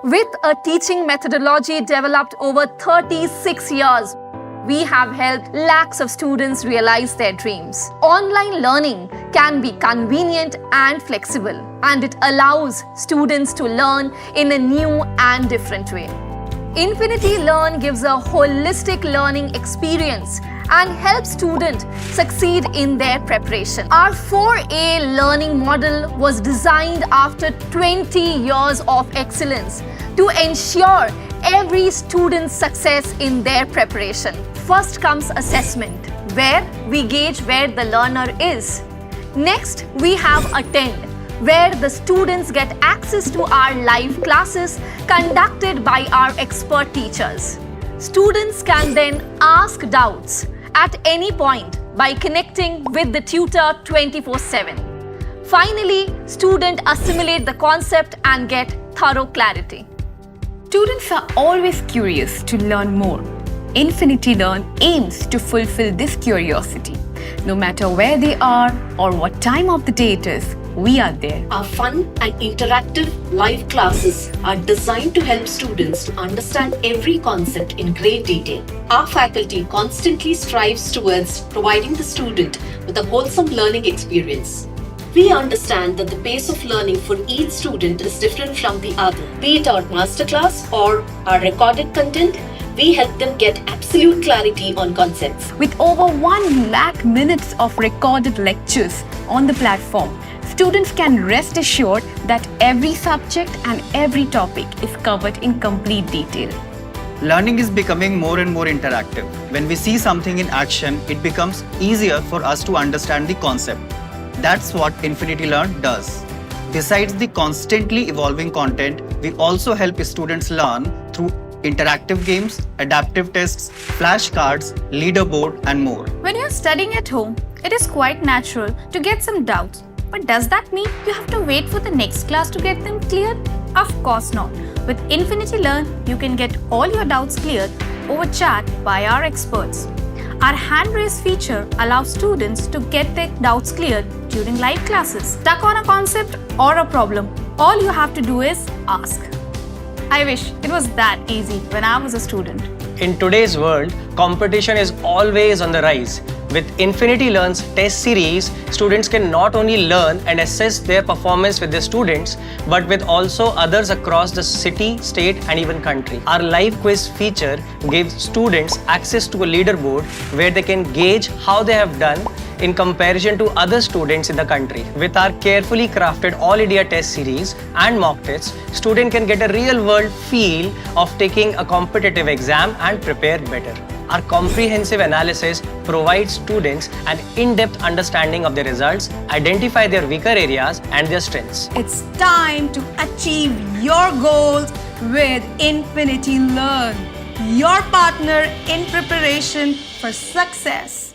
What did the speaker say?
With a teaching methodology developed over 36 years, we have helped lakhs of students realize their dreams. Online learning can be convenient and flexible, and it allows students to learn in a new and different way. Infinity Learn gives a holistic learning experience and helps students succeed in their preparation. Our 4A learning model was designed after 20 years of excellence to ensure every student's success in their preparation. First comes assessment, where we gauge where the learner is. Next, we have Attend, where the students get access to our live classes conducted by our expert teachers. Students can then ask doubts at any point by connecting with the tutor 24/7. Finally, students assimilate the concept and get thorough clarity. Students are always curious to learn more. Infinity Learn aims to fulfill this curiosity. No matter where they are or what time of the day it is, we are there. Our fun and interactive live classes are designed to help students to understand every concept in great detail. Our faculty constantly strives towards providing the student with a wholesome learning experience. We understand that the pace of learning for each student is different from the other. Be it our masterclass or our recorded content, we help them get absolute clarity on concepts. With over 1 lakh minutes of recorded lectures on the platform, students can rest assured that every subject and every topic is covered in complete detail. Learning is becoming more and more interactive. When we see something in action, it becomes easier for us to understand the concept. That's what Infinity Learn does. Besides the constantly evolving content, we also help students learn through interactive games, adaptive tests, flashcards, leaderboard, and more. When you're studying at home, it is quite natural to get some doubts. But does that mean you have to wait for the next class to get them cleared? Of course not. With Infinity Learn, you can get all your doubts cleared over chat by our experts. Our hand raise feature allows students to get their doubts cleared during live classes. Stuck on a concept or a problem, all you have to do is ask. I wish it was that easy when I was a student. In today's world, competition is always on the rise. With Infinity Learn's test series, students can not only learn and assess their performance with their students, but with also others across the city, state, and even country. Our live quiz feature gives students access to a leaderboard where they can gauge how they have done in comparison to other students in the country. With our carefully crafted All India test series and mock tests, students can get a real-world feel of taking a competitive exam and prepare better. Our comprehensive analysis provides students an in-depth understanding of their results, identify their weaker areas and their strengths. It's time to achieve your goals with Infinity Learn, your partner in preparation for success.